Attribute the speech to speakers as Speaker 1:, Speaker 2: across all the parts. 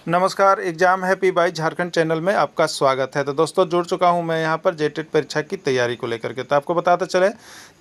Speaker 1: नमस्कार, exam happy by Jharkhand channel में आपका स्वागत है। तो दोस्तों जुड़ चुका हूं मैं यहां पर जेटेट परीक्षा की तैयारी को लेकर के। तो आपको बताते चले,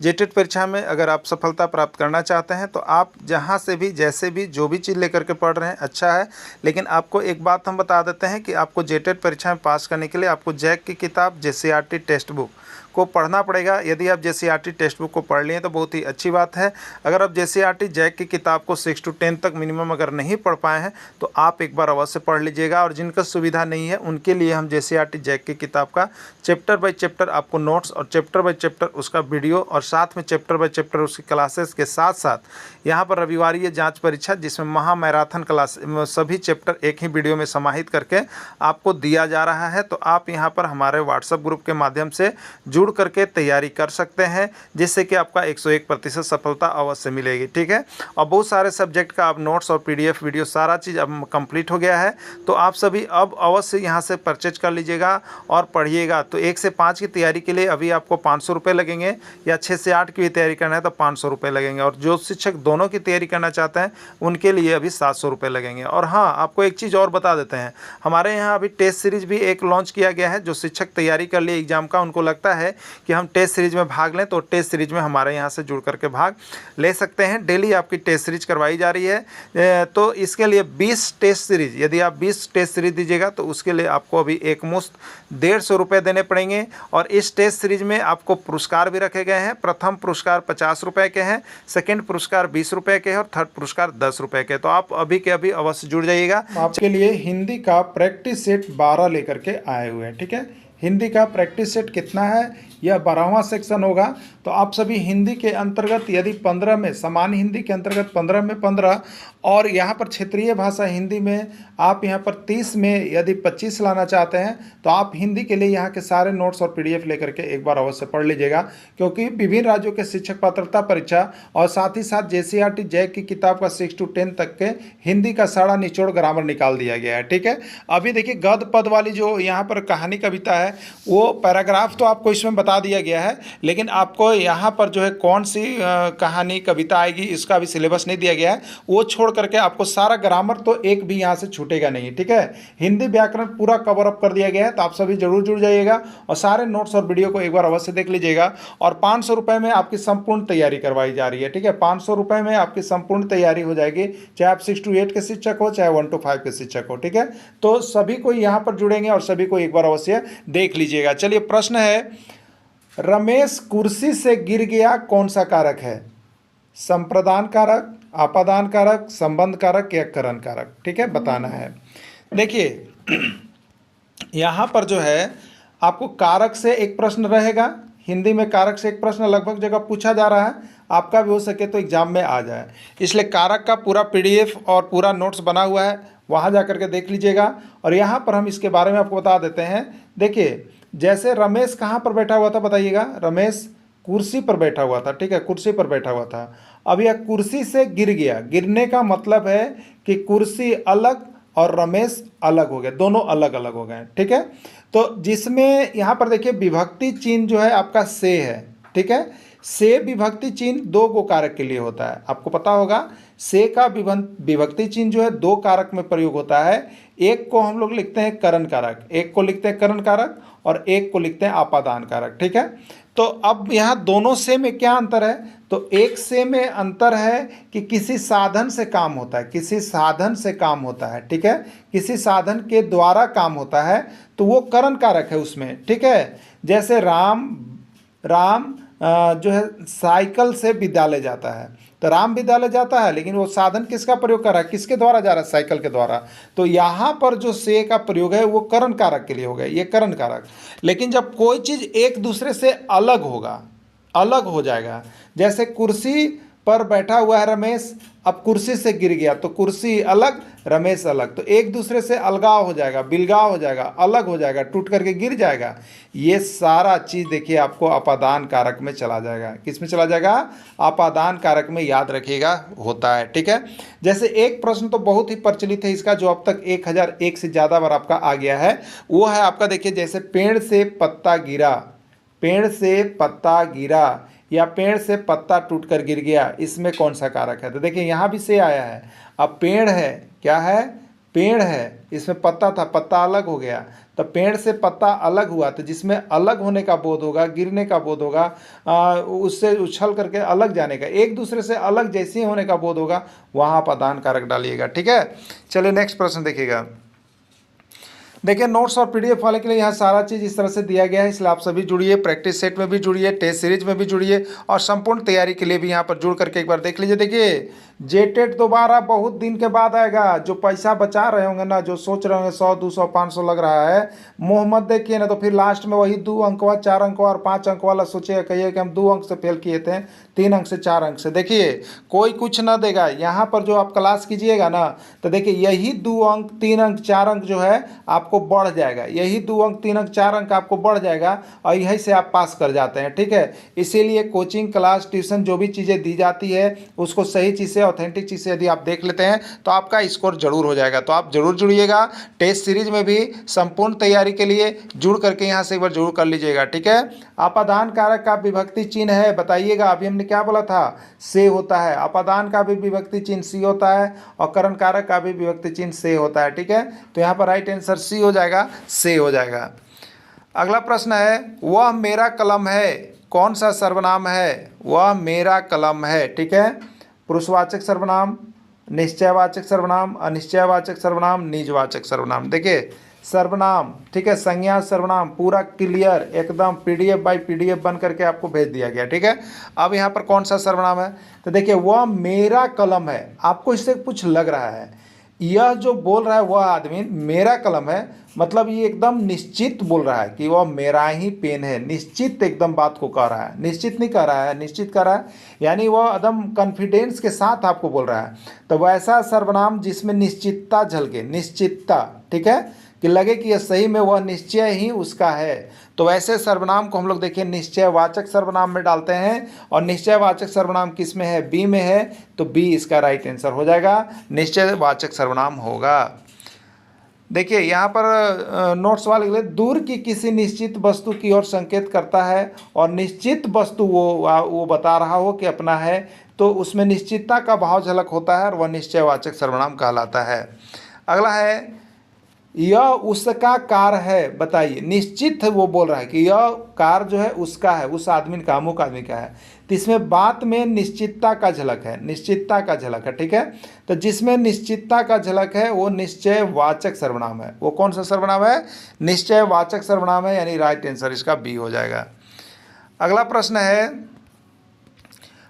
Speaker 1: जेटेट परीक्षा में अगर आप सफलता प्राप्त करना चाहते हैं तो आप जहां से भी, जैसे भी, जो भी चीज़ लेकर के पढ़ रहे हैं अच्छा है। लेकिन आपको एक बात हम बता देते हैं कि आपको जेटेट परीक्षा में पास करने के लिए आपको जैक की किताब, जेसीईआरटी टेक्स्ट बुक को पढ़ना पड़ेगा। यदि आप जेसीईआरटी टेक्स्ट बुक को पढ़ लिए तो बहुत ही अच्छी बात है। अगर आप जेसीईआरटी जैक की किताब को 6 to 10 तक मिनिमम अगर नहीं पढ़ पाए हैं तो आप एक बार अवश्य पढ़ लीजिएगा। और जिनका सुविधा नहीं है उनके लिए हम जेसीईआरटी जैक की किताब का चैप्टर बाय चैप्टर आपको नोट्स और चैप्टर बाय चैप्टर उसका वीडियो और साथ में चैप्टर बाय चैप्टर उसकी क्लासेस के साथ साथ यहाँ पर रविवारीय जांच परीक्षा, जिसमें महा मैराथन क्लास सभी चैप्टर एक ही वीडियो में समाहित करके आपको दिया जा रहा है। तो आप यहाँ पर हमारे व्हाट्सएप ग्रुप के माध्यम से जुड़ करके तैयारी कर सकते हैं, जिससे कि आपका 101% सफलता अवश्य मिलेगी। ठीक है, और बहुत सारे सब्जेक्ट का अब नोट्स और पीडीएफ वीडियो सारा चीज़ अब कंप्लीट हो गया है। तो आप सभी अब अवश्य यहाँ से परचेज कर लीजिएगा और पढ़िएगा। तो 1 से 5 की तैयारी के लिए अभी आपको 500 रुपये लगेंगे, या 6 से 8 की भी तैयारी करना है तो 500 रुपये लगेंगे, और जो शिक्षक दोनों की तैयारी करना चाहते हैं उनके लिए अभी 700 रुपये लगेंगे। और हाँ, आपको एक चीज़ और बता देते हैं, हमारे यहाँ अभी टेस्ट सीरीज भी एक लॉन्च किया गया है। जो शिक्षक तैयारी कर लिए एग्जाम का, उनको लगता है कि हम टेस्ट सीरीज में भाग लें, तो टेस्ट सीरीज में हमारे यहाँ से जुड़ करके भाग ले सकते हैं। डेली आपकी टेस्ट सीरीज करवाई जा रही है। तो इसके लिए 20 टेस्ट सीरीज, यदि आप 20 टेस्ट सीरीज दीजिएगा तो उसके लिए आपको अभी एक मुश्त 150 रुपये देने पड़ेंगे। और इस टेस्ट सीरीज में आपको पुरस्कार भी रखे गए हैं। प्रथम पुरस्कार 50 रुपये के हैं, सेकेंड पुरस्कार 20 रुपये के हैं और थर्ड पुरस्कार 10 रुपये के। तो आप अभी के अभी अवश्य जुड़ जाइएगा। आपके लिए हिंदी का प्रैक्टिस सेट 12 लेकर के आए हुए हैं। ठीक है, हिंदी का प्रैक्टिस सेट कितना है? यह 12वां सेक्शन होगा। तो आप सभी हिंदी के अंतर्गत यदि 15 में, सामान्य हिंदी के अंतर्गत 15 में 15, और यहाँ पर क्षेत्रीय भाषा हिंदी में आप यहाँ पर 30 में यदि 25 लाना चाहते हैं तो आप हिंदी के लिए यहाँ के सारे नोट्स और पीडीएफ लेकर के एक बार अवश्य पढ़ लीजिएगा। क्योंकि विभिन्न राज्यों के शिक्षक पात्रता परीक्षा और साथ ही साथ जेसीईआरटी जैक की किताब का 6 to 10 तक के हिंदी का सारा निचोड़ ग्रामर निकाल दिया गया है। ठीक है, अभी देखिए गद्य पद वाली जो यहाँ पर कहानी कविता है, वो पैराग्राफ तो आपको इसमें बता दिया गया है, लेकिन आपको यहाँ पर जो है कौन सी कहानी कविता आएगी इसका भी सिलेबस नहीं दिया गया है। वो छोड़ करके आपको सारा ग्रामर तो एक भी यहाँ से छूटेगा नहीं। ठीक है, हिंदी व्याकरण पूरा कवर अप कर दिया गया है। तो आप सभी जरूर जुड़ जाइएगा और सारे नोट्स और वीडियो को एक बार अवश्य देख लीजिएगा। और 500 रुपये में आपकी संपूर्ण तैयारी करवाई जा रही है। ठीक है, 500 रुपये में आपकी संपूर्ण तैयारी हो जाएगी, चाहे आप 6 to 8 के शिक्षक हो, चाहे 1 to 5 के शिक्षक हो। ठीक है, तो सभी को यहाँ पर जुड़ेंगे और सभी को एक बार अवश्य देख लीजिएगा। चलिए, प्रश्न है, रमेश कुर्सी से गिर गया, कौन सा कारक है? संप्रदान कारक, आपादान कारक, संबंध कारक या करण कारक? ठीक है, बताना है। देखिए यहाँ पर जो है आपको कारक से एक प्रश्न रहेगा। हिंदी में कारक से एक प्रश्न लगभग जगह पूछा जा रहा है, आपका भी हो सके तो एग्जाम में आ जाए। इसलिए कारक का पूरा पीडीएफ और पूरा नोट्स बना हुआ है, वहाँ जा करके देख लीजिएगा। और यहाँ पर हम इसके बारे में आपको बता देते हैं। देखिए, जैसे रमेश कहाँ पर बैठा हुआ था बताइएगा? रमेश कुर्सी पर बैठा हुआ था। ठीक है, कुर्सी पर बैठा हुआ था। अब यह कुर्सी से गिर गया, गिरने का मतलब है कि कुर्सी अलग और रमेश अलग हो गए, दोनों अलग अलग हो गए। ठीक है, तो जिसमें यहाँ पर देखिए विभक्ति चिन्ह जो है आपका से है। ठीक है, से विभक्ति चिन्ह 2 गो कारक के लिए होता है, आपको पता होगा। से का विभक्ति चिन्ह जो है 2 कारक में प्रयोग होता है। एक को हम लोग लिखते हैं करण कारक, एक को लिखते हैं करण कारक, और एक को लिखते हैं आपादान कारक। ठीक है, तो अब यहाँ दोनों से में क्या अंतर है? तो एक से में अंतर है कि किसी साधन से काम होता है, किसी साधन से काम होता है। ठीक है, किसी साधन के द्वारा काम होता है, तो वो करण कारक है उसमें। ठीक है, जैसे राम जो है साइकिल से विद्यालय जाता है, तो राम विद्यालय जाता है, लेकिन वो साधन किसका प्रयोग कर रहा है, किसके द्वारा जा रहा है? साइकिल के द्वारा। तो यहाँ पर जो से का प्रयोग है वो करण कारक के लिए हो गया, ये करण कारक। लेकिन जब कोई चीज़ एक दूसरे से अलग होगा, अलग हो जाएगा, जैसे कुर्सी पर बैठा हुआ है रमेश, अब कुर्सी से गिर गया तो कुर्सी अलग, रमेश अलग, तो एक दूसरे से अलगाव हो जाएगा, बिलगाव हो जाएगा, अलग हो जाएगा, टूट करके गिर जाएगा। ये सारा चीज़ देखिए आपको अपादान कारक में चला जाएगा। किस में चला जाएगा? अपादान कारक में, याद रखिएगा, होता है। ठीक है, जैसे एक प्रश्न तो बहुत ही प्रचलित है इसका, जो अब तक 1001 से ज़्यादा बार आपका आ गया है, वो है आपका, देखिए जैसे पेड़ से पत्ता गिरा, पेड़ से पत्ता गिरा, या पेड़ से पत्ता टूटकर गिर गया, इसमें कौन सा कारक है? तो देखिए यहाँ भी से आया है। अब पेड़ है, क्या है? पेड़ है, इसमें पत्ता था, पत्ता अलग हो गया, तो पेड़ से पत्ता अलग हुआ, तो जिसमें अलग होने का बोध होगा, गिरने का बोध होगा, उससे उछल करके अलग जाने का, एक दूसरे से अलग जैसे ही होने का बोध होगा, वहाँ आप अदान कारक डालिएगा। ठीक है, चलिए नेक्स्ट प्रश्न देखिएगा। देखिए नोट्स और पीडीएफ वाले के लिए यहाँ सारा चीज़ इस तरह से दिया गया है, इसलिए आप सभी जुड़िए, प्रैक्टिस सेट में भी जुड़िए, टेस्ट सीरीज में भी जुड़िए, और संपूर्ण तैयारी के लिए भी यहाँ पर जुड़ करके एक बार देख लीजिए। देखिए जेटेट दोबारा बहुत दिन के बाद आएगा। जो पैसा बचा रहे होंगे ना, जो सोच रहे होंगे 100 200 500 लग रहा है, मुँह मत देखिए ना, तो फिर लास्ट में वही 2 अंक वाला, 4 अंक और 5 अंक वाला सोचिए, कहिए कि हम 2 अंक से फेल किए थे, 3 अंक से 4 अंक से। देखिए कोई कुछ ना देगा यहाँ पर, जो आप क्लास कीजिएगा ना, तो देखिए यही 2 अंक 3 अंक 4 अंक जो है आपको बढ़ जाएगा, यही 2 अंक 3 अंक 4 अंक आपको बढ़ जाएगा, और यही से आप पास कर जाते हैं। ठीक है, इसीलिए कोचिंग क्लास ट्यूशन जो भी चीज़ें दी जाती है उसको सही चीज़ से, ऑथेंटिक चीज़ से यदि आप देख लेते हैं तो आपका स्कोर जरूर हो जाएगा। तो आप जरूर जुड़िएगा, टेस्ट सीरीज में भी संपूर्ण तैयारी के लिए जुड़ करके यहाँ से एक बार जरूर कर लीजिएगा। ठीक है, अपादान कारक का विभक्ति चिन्ह है, बताइएगा। अभी हमने क्या बोला था, से होता है। अपादान का भी विभक्ति चिन्ह सी होता है, और करण कारक का भी विभक्ति चिन्ह से होता है। ठीक है, तो यहाँ पर राइट आंसर सी हो जाएगा, से हो जाएगा। अगला प्रश्न है, वह मेरा कलम है, कौन सा सर्वनाम है? वह मेरा कलम है। ठीक है, पुरुषवाचक सर्वनाम, निश्चयवाचक सर्वनाम, अनिश्चयवाचक सर्वनाम, निजवाचक सर्वनाम। देखिए सर्वनाम, ठीक है, संज्ञा सर्वनाम पूरा क्लियर एकदम पीडीएफ बाय पीडीएफ बन करके आपको भेज दिया गया। ठीक है, अब यहाँ पर कौन सा सर्वनाम है, तो देखिए वह मेरा कलम है। आपको इससे कुछ लग रहा है, यह जो बोल रहा है वह आदमी मेरा कलम है, मतलब ये एकदम निश्चित बोल रहा है कि वह मेरा ही पेन है, निश्चित एकदम बात को कह रहा है, निश्चित नहीं कह रहा है, निश्चित कह रहा है, यानी वह एकदम कॉन्फिडेंस के साथ आपको बोल रहा है। तो वैसा सर्वनाम जिसमें निश्चितता झलके, निश्चितता, ठीक है, कि लगे कि यह सही में वह निश्चय ही उसका है, तो वैसे सर्वनाम को हम लोग देखिए निश्चयवाचक सर्वनाम में डालते हैं। और निश्चयवाचक सर्वनाम किस में है, बी में है, तो बी इसका राइट आंसर हो जाएगा, निश्चयवाचक सर्वनाम होगा। देखिए यहाँ पर नोट्स वाले के लिए, दूर की किसी निश्चित वस्तु की ओर संकेत करता है, और निश्चित वस्तु वो बता रहा हो कि अपना है, तो उसमें निश्चितता का भाव झलक होता है, और वह निश्चयवाचक सर्वनाम कहलाता है। अगला है, यह उसका कार है, बताइए। निश्चित है, वो बोल रहा है कि यह कार जो है उसका है, उस आदमी का, अमुक आदमी का है, तो इसमें बात में निश्चितता का झलक है, निश्चितता का झलक है। ठीक है, तो जिसमें निश्चितता का झलक है वो निश्चयवाचक सर्वनाम है। वो कौन सा सर्वनाम है, निश्चयवाचक सर्वनाम है, यानी राइट आंसर इसका बी हो जाएगा। अगला प्रश्न है,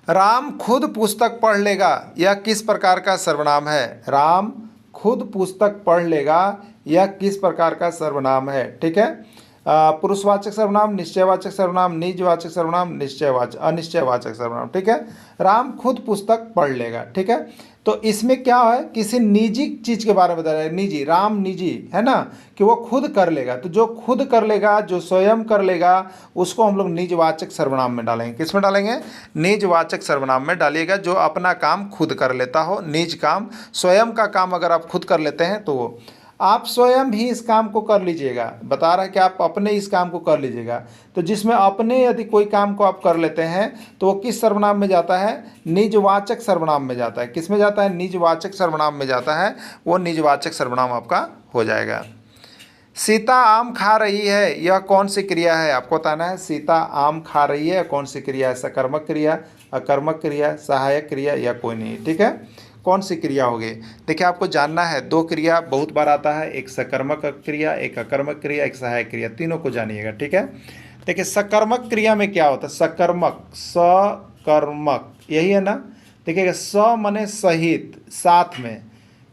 Speaker 1: राम खुद पुस्तक पढ़ लेगा, यह किस प्रकार का सर्वनाम है? राम खुद पुस्तक पढ़ लेगा, यह किस प्रकार का सर्वनाम है? ठीक है, पुरुषवाचक सर्वनाम, निश्चयवाचक सर्वनाम, निजवाचक सर्वनाम, अनिश्चयवाचक सर्वनाम। ठीक है, राम खुद पुस्तक पढ़ लेगा। ठीक है, तो इसमें क्या है, किसी निजी चीज़ के बारे में बता रहा है, निजी, राम निजी है ना, कि वो खुद कर लेगा, तो जो खुद कर लेगा, जो स्वयं कर लेगा, उसको हम लोग निजवाचक सर्वनाम में डालेंगे। किस में डालेंगे, निजवाचक सर्वनाम में डालिएगा। जो अपना काम खुद कर लेता हो, निज काम, स्वयं का काम अगर आप खुद कर लेते हैं तो वो आप स्वयं ही इस काम को कर लीजिएगा, बता रहा है कि आप अपने इस काम को कर लीजिएगा। तो जिसमें अपने यदि कोई काम को आप कर लेते हैं तो वो किस सर्वनाम में जाता है, निजवाचक सर्वनाम में जाता है। किस में जाता है, निजवाचक सर्वनाम में जाता है, वो निजवाचक सर्वनाम आपका हो जाएगा। सीता आम खा रही है, यह कौन सी क्रिया है? आपको बताना है, सीता आम खा रही है, कौन सी क्रिया है, सकर्मक क्रिया, अकर्मक क्रिया, सहायक क्रिया, या कोई नहीं। ठीक है, कौन सी क्रिया होगी? देखिए आपको जानना है, 2 क्रिया बहुत बार आता है, एक सकर्मक क्रिया, एक अकर्मक क्रिया, एक सहायक क्रिया, तीनों को जानिएगा। ठीक है, देखिए सकर्मक क्रिया में क्या होता है, सकर्मक, सकर्मक यही है ना। देखिएगा, स मने सहित, साथ में,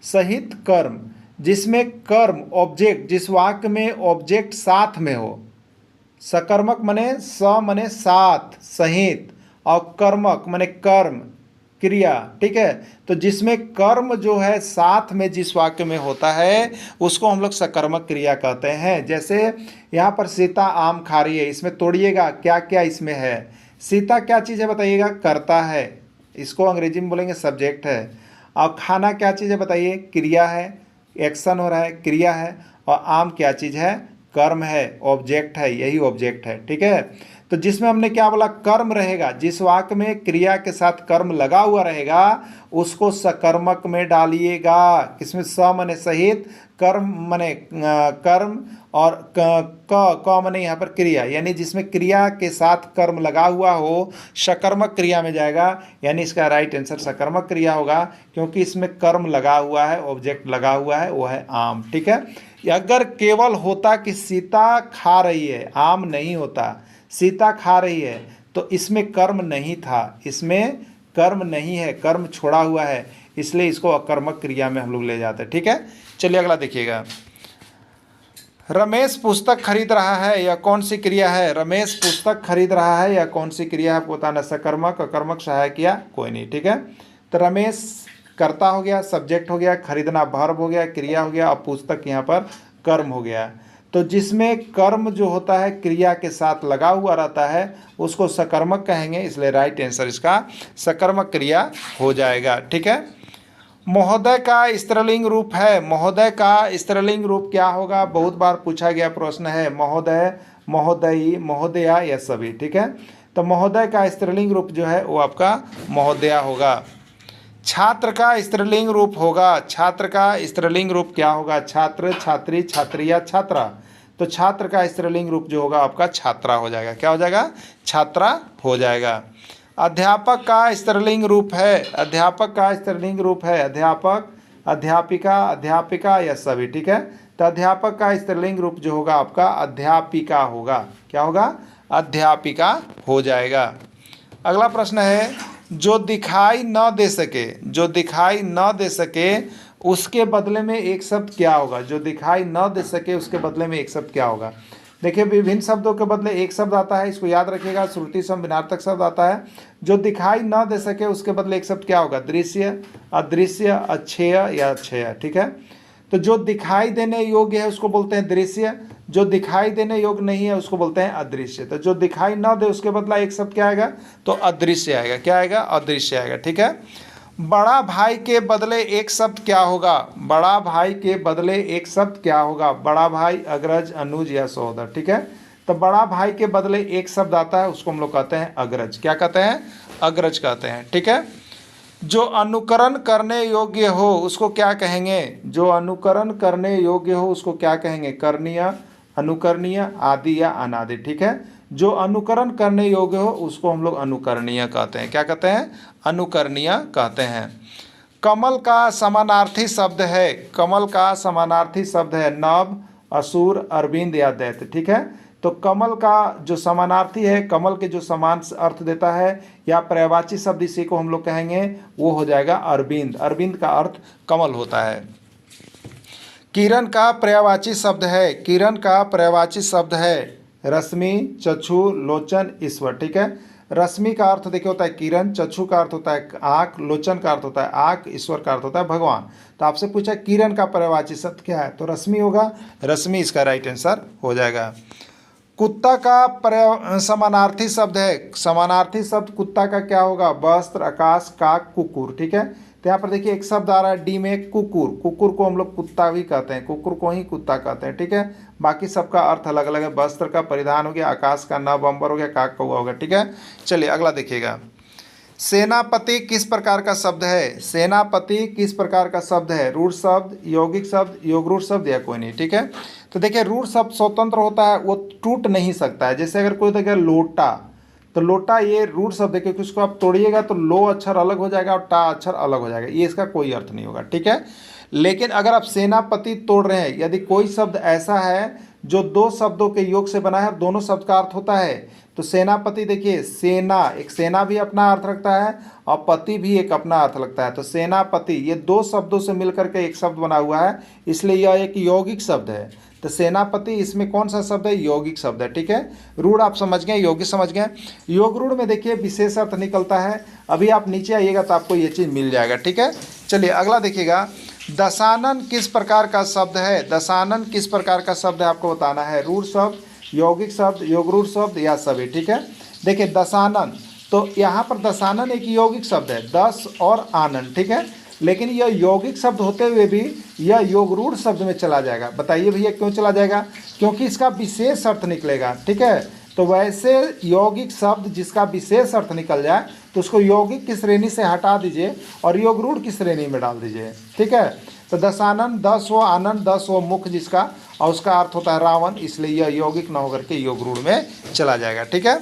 Speaker 1: सहित कर्म, जिसमें कर्म ऑब्जेक्ट, जिस वाक्य में ऑब्जेक्ट साथ में हो। सकर्मक मने स मने साथ, सहित, और कर्मक मने कर्म, क्रिया। ठीक है, तो जिसमें कर्म जो है साथ में जिस वाक्य में होता है उसको हम लोग सकर्मक क्रिया कहते हैं। जैसे यहाँ पर सीता आम खा रही है, इसमें तोड़िएगा क्या क्या इसमें है। सीता क्या चीज़ है बताइएगा, कर्ता है, इसको अंग्रेजी में बोलेंगे सब्जेक्ट है। और खाना क्या चीज़ है बताइए, क्रिया है, एक्शन हो रहा है, क्रिया है। और आम क्या चीज़ है, कर्म है, ऑब्जेक्ट है, यही ऑब्जेक्ट है। ठीक है, तो जिसमें हमने क्या बोला, कर्म रहेगा, जिस वाक्य में क्रिया के साथ कर्म लगा हुआ रहेगा उसको सकर्मक में डालिएगा। किसमें? स मने सहित, कर्म मने कर्म, और क मने यहाँ पर क्रिया, यानी जिसमें क्रिया के साथ कर्म लगा हुआ हो सकर्मक क्रिया में जाएगा, यानी इसका राइट आंसर सकर्मक क्रिया होगा, क्योंकि इसमें कर्म लगा हुआ है, ऑब्जेक्ट लगा हुआ है, वो है आम। ठीक है। अगर केवल होता कि सीता खा रही है, आम नहीं होता, सीता खा रही है, तो इसमें कर्म नहीं था, इसमें कर्म नहीं है, कर्म छोड़ा हुआ है, इसलिए इसको अकर्मक क्रिया में हम लोग ले जाते हैं। ठीक है। चलिए अगला देखिएगा। रमेश पुस्तक खरीद रहा है, यह कौन सी क्रिया है? रमेश पुस्तक खरीद रहा है, यह कौन सी क्रिया है? आपको बताना, सकर्मक, अकर्मक, सहायक या कोई नहीं। ठीक है। तो रमेश कर्ता हो गया, सब्जेक्ट हो गया, खरीदना वर्ब हो गया, क्रिया हो गया, और पुस्तक यहाँ पर कर्म हो गया। तो जिसमें कर्म जो होता है क्रिया के साथ लगा हुआ रहता है उसको सकर्मक कहेंगे, इसलिए राइट आंसर इसका सकर्मक क्रिया हो जाएगा। ठीक है। महोदय का स्त्रीलिंग रूप है, महोदय का स्त्रीलिंग रूप क्या होगा? बहुत बार पूछा गया प्रश्न है, महोदय, महोदयी, महोदया, या सभी। ठीक है। तो महोदय का स्त्रीलिंग रूप जो है वो आपका महोदया होगा। छात्र का स्त्रीलिंग रूप होगा, छात्र का स्त्रीलिंग रूप क्या होगा? छात्र, छात्री, छात्री या छात्रा। तो छात्र का स्त्रीलिंग रूप जो होगा आपका छात्रा हो जाएगा। क्या हो जाएगा? छात्रा हो जाएगा। अध्यापक का स्त्रीलिंग रूप है, अध्यापक का स्त्रीलिंग रूप है अध्यापक, अध्यापिका, अध्यापिका या सभी। ठीक है। तो अध्यापक का स्त्रीलिंग रूप जो होगा आपका अध्यापिका होगा। क्या होगा? अध्यापिका हो जाएगा। अगला प्रश्न है, जो दिखाई न दे सके, जो दिखाई न दे सके उसके बदले में एक शब्द क्या होगा? जो दिखाई न दे सके उसके बदले में एक शब्द क्या होगा? देखिए, विभिन्न शब्दों के बदले एक शब्द आता है, इसको याद रखिएगा, श्रुति सम विनार्थक शब्द आता है। जो दिखाई न दे सके उसके बदले एक शब्द क्या होगा? दृश्य, अदृश्य, अच्छेय या अक्षय। ठीक है। तो जो दिखाई देने योग्य है उसको बोलते हैं दृश्य, जो दिखाई देने योग्य नहीं है उसको बोलते हैं अदृश्य। तो जो दिखाई न दे उसके बदला एक शब्द क्या आएगा? तो अदृश्य आएगा। क्या आएगा? अदृश्य आएगा। ठीक है। बड़ा भाई के बदले एक शब्द क्या होगा? बड़ा भाई के बदले एक शब्द क्या होगा? बड़ा भाई, अग्रज, अनुज या सहोदर। ठीक है। तो बड़ा भाई के बदले एक शब्द आता है उसको हम लोग कहते हैं अग्रज। क्या कहते हैं? अग्रज कहते हैं। ठीक है। जो अनुकरण करने योग्य हो उसको क्या कहेंगे? जो अनुकरण करने योग्य हो उसको क्या कहेंगे? करणीय, अनुकरणीय, आदि या अनादि। ठीक है। जो अनुकरण करने योग्य हो उसको हम लोग अनुकरणीय कहते हैं। क्या कहते हैं? अनुकरणीय कहते हैं। कमल का समानार्थी शब्द है, कमल का समानार्थी शब्द है नभ, असुर, अरविंद या दैत्य। ठीक है। तो कमल का जो समानार्थी है, कमल के जो समान अर्थ देता है या पर्यायवाची शब्द इसी को हम लोग कहेंगे, वो हो जाएगा अरविंद। अरविंद का अर्थ कमल होता है। किरण का पर्यायवाची शब्द है, किरण का पर्यायवाची शब्द है रश्मि, चक्षु, लोचन, ईश्वर। ठीक है। रश्मि का अर्थ देखिए होता है किरण, चक्षु का अर्थ होता है आँख, लोचन का अर्थ होता है आँख, ईश्वर का अर्थ होता है भगवान। तो आपसे पूछा किरण का पर्यायवाची शब्द क्या है? तो रश्मि होगा, रश्मि इसका राइट आंसर हो जाएगा। कुत्ता का समानार्थी शब्द है, समानार्थी शब्द कुत्ता का क्या होगा? वस्त्र, आकाश, काक, कुकुर। ठीक है। तो यहाँ पर देखिए एक शब्द आ रहा है डी में, कुकुर। कुकुर को हम लोग कुत्ता भी कहते हैं, कुकुर को ही कुत्ता कहते हैं। ठीक है। बाकी सबका अर्थ अलग अलग है। वस्त्र का परिधान हो गया, आकाश का नभ, अंबर हो गया, काक कौवा हो गया। ठीक है। चलिए अगला देखिएगा। सेनापति किस प्रकार का शब्द है? सेनापति किस प्रकार का शब्द है? रूढ़ शब्द, यौगिक शब्द, योगरूढ़ शब्द या कोई नहीं। ठीक है। तो देखिए रूढ़ शब्द स्वतंत्र होता है, वो टूट नहीं सकता है। जैसे अगर कोई देखिए लोटा, तो लोटा ये रूढ़ शब्द है, क्योंकि उसको आप तोड़िएगा तो लो अक्षर अलग हो जाएगा और टा अक्षर अलग हो जाएगा, ये इसका कोई अर्थ नहीं होगा। ठीक है। लेकिन अगर आप सेनापति तोड़ रहे हैं, यदि कोई शब्द ऐसा है जो दो शब्दों के योग से बना है और दोनों शब्द का अर्थ होता है, तो सेनापति देखिए, सेना, एक सेना भी अपना अर्थ रखता है और पति भी एक अपना अर्थ लगता है। तो सेनापति ये दो शब्दों से मिलकर के एक शब्द बना हुआ है, इसलिए यह एक यौगिक शब्द है। तो सेनापति इसमें कौन सा शब्द है? यौगिक शब्द है। ठीक है। रूढ़ आप समझ गए, यौगिक समझ गए। योग रूढ़ में देखिए विशेष अर्थ निकलता है, अभी आप नीचे आइएगा तो आपको ये चीज़ मिल जाएगा। ठीक है। चलिए अगला देखिएगा। दशानन किस प्रकार का शब्द है? दशानन किस प्रकार का शब्द है आपको बताना है। रूढ़ शब्द, यौगिक शब्द, योगरूढ़ शब्द या सभी। ठीक है। देखिए दशानन, तो यहाँ पर दशानन एक यौगिक शब्द है, दस और आनंद। ठीक है। लेकिन यह यौगिक शब्द होते हुए भी यह योगरूढ़ शब्द में चला जाएगा। बताइए भैया क्यों चला जाएगा? क्योंकि इसका विशेष अर्थ निकलेगा। ठीक है। तो वैसे यौगिक शब्द जिसका विशेष अर्थ निकल जाए तो उसको यौगिक की श्रेणी से हटा दीजिए और योग रूढ़ की श्रेणी में डाल दीजिए। ठीक है, तो दशानन 10 हो आनंद 10 हो मुख जिसका, और उसका अर्थ होता है रावण, इसलिए यह यौगिक न होकर के योग रूढ़ में चला जाएगा। ठीक है,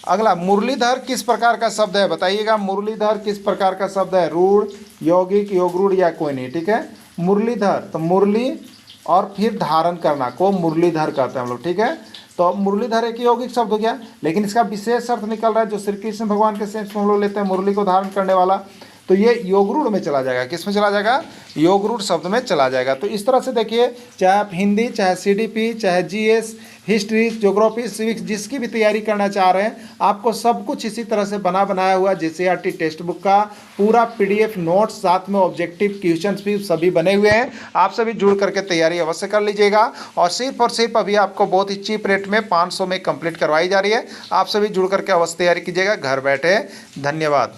Speaker 1: अगला मुरलीधर किस प्रकार का शब्द है बताइएगा। मुरलीधर किस प्रकार का शब्द है? रूढ़, यौगिक, योग रूढ़ या कोई नहीं। ठीक है, मुरलीधर तो मुरली और फिर धारण करना को मुरलीधर कहते हैं हम लोग। ठीक है, तो मुरलीधर एक यौगिक शब्द हो गया, लेकिन इसका विशेष अर्थ निकल रहा है जो श्री कृष्ण भगवान के सेंस में हम लोग लेते हैं मुरली को धारण करने वाला, तो ये योग रूढ़ में चला जाएगा। किस में चला जाएगा? योग रूढ़ शब्द में चला जाएगा। तो इस तरह से देखिए, चाहे आप हिंदी, चाहे सीडीपी, चाहे जीएस, हिस्ट्री, ज्योग्राफी, सिविक्स, जिसकी भी तैयारी करना चाह रहे हैं, आपको सब कुछ इसी तरह से बनाया हुआ जेसीईआरटी टेक्स्ट बुक का पूरा पीडीएफ नोट्स, साथ में ऑब्जेक्टिव क्वेश्चंस भी सभी बने हुए हैं। आप सभी जुड़ करके तैयारी अवश्य कर लीजिएगा, और सिर्फ अभी आपको बहुत ही चीप रेट में 500 में कंप्लीट करवाई जा रही है। आप सभी जुड़ करके अवश्य तैयारी कीजिएगा घर बैठे। धन्यवाद।